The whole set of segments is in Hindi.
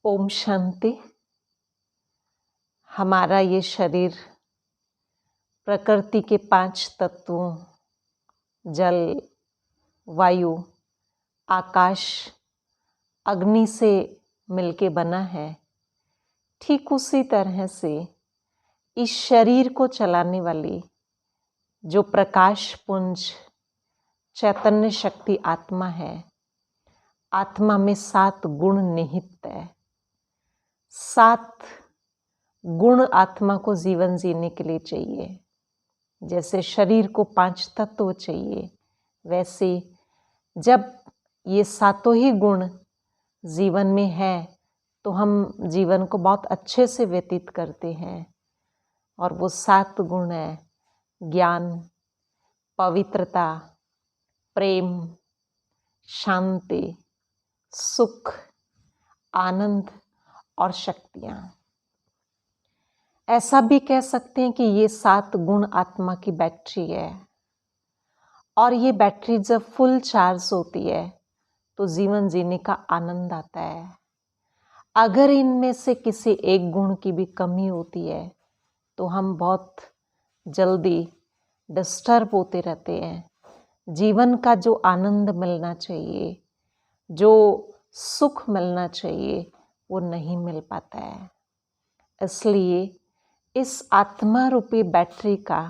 ओम शांति। हमारा ये शरीर प्रकृति के 5 तत्वों जल, वायु, आकाश, अग्नि से मिलके बना है। ठीक उसी तरह से इस शरीर को चलाने वाली जो प्रकाश पुंज चैतन्य शक्ति आत्मा है, आत्मा में 7 गुण निहित है। 7 गुण आत्मा को जीवन जीने के लिए चाहिए। जैसे शरीर को 5 तत्व चाहिए, वैसे जब ये 7 ही गुण जीवन में है तो हम जीवन को बहुत अच्छे से व्यतीत करते हैं। और वो 7 गुण है ज्ञान, पवित्रता, प्रेम, शांति, सुख, आनंद और शक्तियाँ। ऐसा भी कह सकते हैं कि ये 7 गुण आत्मा की बैटरी है। और ये बैटरी जब फुल चार्ज होती है तो जीवन जीने का आनंद आता है। अगर इनमें से किसी एक गुण की भी कमी होती है तो हम बहुत जल्दी डिस्टर्ब होते रहते हैं। जीवन का जो आनंद मिलना चाहिए, जो सुख मिलना चाहिए, वो नहीं मिल पाता है। इसलिए इस आत्मा रूपी बैटरी का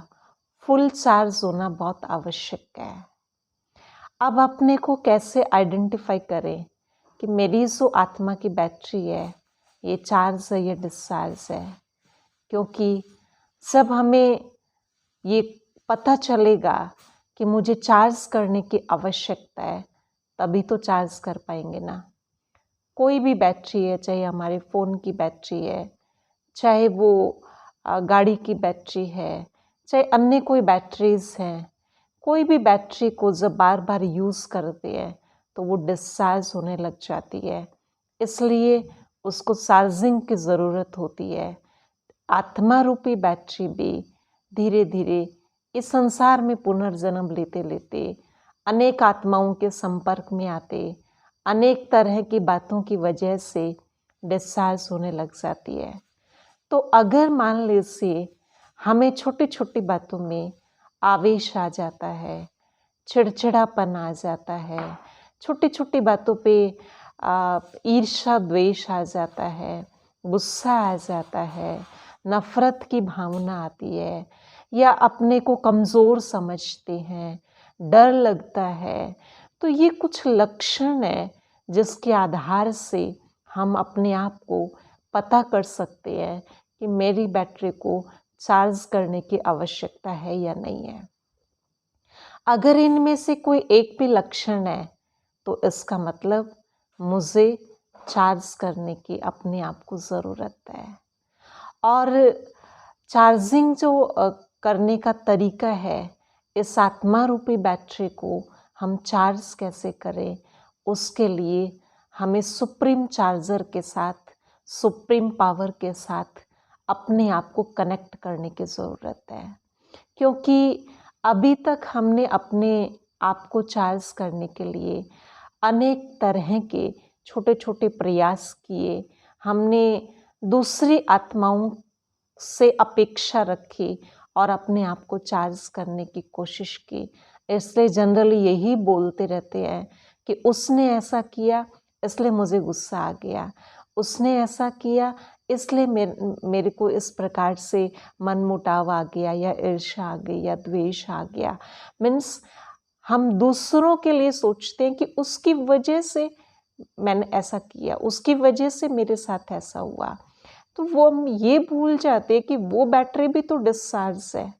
फुल चार्ज होना बहुत आवश्यक है। अब अपने को कैसे आइडेंटिफाई करें कि मेरी जो आत्मा की बैटरी है ये चार्ज है या डिस्चार्ज है। क्योंकि जब हमें ये पता चलेगा कि मुझे चार्ज करने की आवश्यकता है तभी तो चार्ज कर पाएंगे ना। कोई भी बैटरी है, चाहे हमारे फ़ोन की बैटरी है, चाहे वो गाड़ी की बैटरी है, चाहे अन्य कोई बैटरीज हैं, कोई भी बैटरी को जब बार बार यूज़ करते हैं तो वो डिस्चार्ज होने लग जाती है। इसलिए उसको चार्जिंग की ज़रूरत होती है। आत्मा रूपी बैटरी भी धीरे धीरे इस संसार में पुनर्जन्म लेते लेते अनेक आत्माओं के संपर्क में आते अनेक तरह की बातों की वजह से डिस्चार्ज होने लग जाती है। तो अगर मान लीजिए हमें छोटी छोटी बातों में आवेश आ जाता है, चिड़चिड़ापन आ जाता है, छोटी छोटी बातों पे ईर्ष्या द्वेष आ जाता है, गुस्सा आ जाता है, नफरत की भावना आती है, या अपने को कमज़ोर समझते हैं, डर लगता है, तो ये कुछ लक्षण है जिसके आधार से हम अपने आप को पता कर सकते हैं कि मेरी बैटरी को चार्ज करने की आवश्यकता है या नहीं है। अगर इनमें से कोई एक भी लक्षण है तो इसका मतलब मुझे चार्ज करने की अपने आप को ज़रूरत है। और चार्जिंग जो करने का तरीका है, इस आत्मा रूपी बैटरी को हम चार्ज कैसे करें, उसके लिए हमें सुप्रीम चार्जर के साथ, सुप्रीम पावर के साथ अपने आप को कनेक्ट करने की ज़रूरत है। क्योंकि अभी तक हमने अपने आप को चार्ज करने के लिए अनेक तरह के छोटे छोटे प्रयास किए। हमने दूसरी आत्माओं से अपेक्षा रखी और अपने आप को चार्ज करने की कोशिश की। इसलिए जनरली यही बोलते रहते हैं कि उसने ऐसा किया इसलिए मुझे गुस्सा आ गया, उसने ऐसा किया इसलिए मेरे को इस प्रकार से मनमुटाव आ गया, या ईर्ष्या आ गई, या द्वेष आ गया। मीन्स हम दूसरों के लिए सोचते हैं कि उसकी वजह से मैंने ऐसा किया, उसकी वजह से मेरे साथ ऐसा हुआ। तो वो हम ये भूल जाते हैं कि वो बैटरी भी तो डिस्चार्ज है।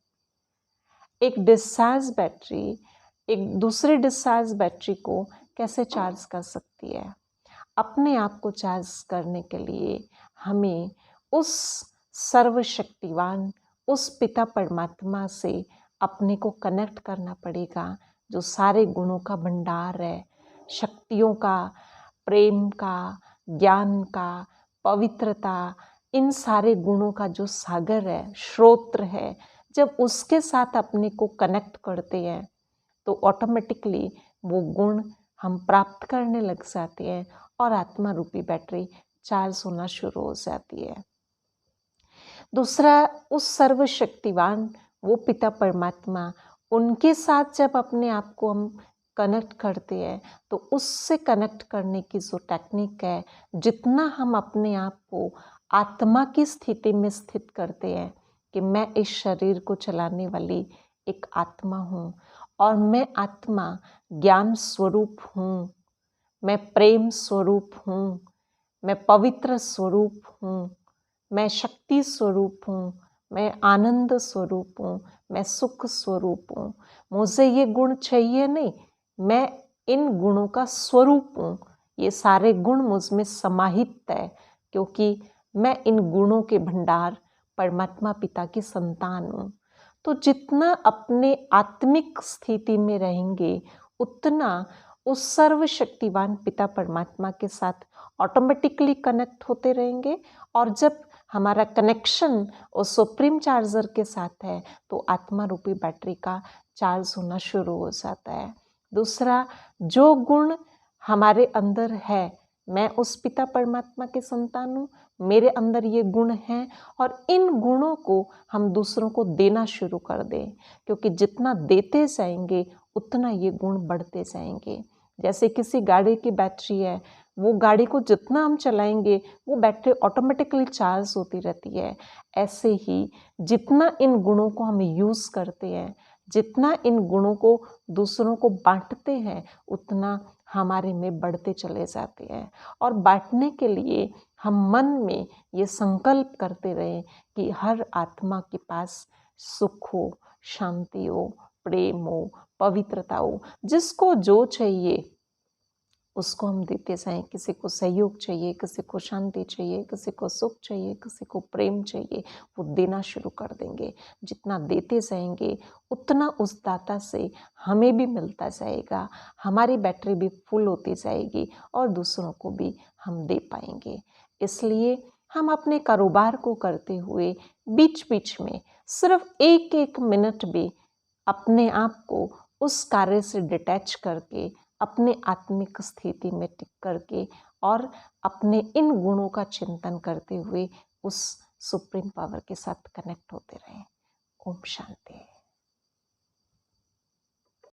एक डिस्चार्ज बैटरी एक दूसरी डिस्चार्ज बैटरी को कैसे चार्ज कर सकती है? अपने आप को चार्ज करने के लिए हमें उस सर्वशक्तिवान, उस पिता परमात्मा से अपने को कनेक्ट करना पड़ेगा जो सारे गुणों का भंडार है, शक्तियों का, प्रेम का, ज्ञान का, पवित्रता, इन सारे गुणों का जो सागर है, श्रोत्र है। जब उसके साथ अपने को कनेक्ट करते हैं तो ऑटोमेटिकली वो गुण हम प्राप्त करने लग जाते हैं और आत्मा रूपी बैटरी चार्ज होना शुरू हो जाती है। दूसरा, उस सर्वशक्तिवान वो पिता परमात्मा, उनके साथ जब अपने आप को हम कनेक्ट करते हैं तो उससे कनेक्ट करने की जो टेक्निक है, जितना हम अपने आप को आत्मा की स्थिति में स्थित करते हैं कि मैं इस शरीर को चलाने वाली एक आत्मा हूँ और मैं आत्मा ज्ञान स्वरूप हूँ, मैं प्रेम स्वरूप हूँ, मैं पवित्र स्वरूप हूँ, मैं शक्ति स्वरूप हूँ, मैं आनंद स्वरूप हूँ, मैं सुख स्वरूप हूँ। मुझे ये गुण चाहिए नहीं, मैं इन गुणों का स्वरूप हूँ। ये सारे गुण मुझ में समाहित है क्योंकि मैं इन गुणों के भंडार परमात्मा पिता की संतान हूँ। तो जितना अपने आत्मिक स्थिति में रहेंगे उतना उस सर्वशक्तिवान पिता परमात्मा के साथ ऑटोमेटिकली कनेक्ट होते रहेंगे। और जब हमारा कनेक्शन उस सुप्रीम चार्जर के साथ है तो आत्मा रूपी बैटरी का चार्ज होना शुरू हो जाता है। दूसरा, जो गुण हमारे अंदर है, मैं उस पिता परमात्मा के संतान हूँ, मेरे अंदर ये गुण हैं और इन गुणों को हम दूसरों को देना शुरू कर दें, क्योंकि जितना देते जाएंगे उतना ये गुण बढ़ते जाएंगे। जैसे किसी गाड़ी की बैटरी है, वो गाड़ी को जितना हम चलाएंगे वो बैटरी ऑटोमेटिकली चार्ज होती रहती है। ऐसे ही जितना इन गुणों को हम यूज़ करते हैं, जितना इन गुणों को दूसरों को बांटते हैं, उतना हमारे में बढ़ते चले जाते हैं। और बांटने के लिए हम मन में ये संकल्प करते रहें कि हर आत्मा के पास सुख हो, शांति हो, प्रेम हो, पवित्रता हो, जिसको जो चाहिए उसको हम देते जाएं। किसी को सहयोग चाहिए, किसी को शांति चाहिए, किसी को सुख चाहिए, किसी को प्रेम चाहिए, वो देना शुरू कर देंगे। जितना देते जाएंगे उतना उस दाता से हमें भी मिलता जाएगा, हमारी बैटरी भी फुल होती जाएगी और दूसरों को भी हम दे पाएंगे। इसलिए हम अपने कारोबार को करते हुए बीच बीच में सिर्फ एक एक मिनट भी अपने आप को उस कार्य से डिटैच करके अपने आत्मिक स्थिति में टिक करके और अपने इन गुणों का चिंतन करते हुए उस सुप्रीम पावर के साथ कनेक्ट होते रहें। ओम शांति।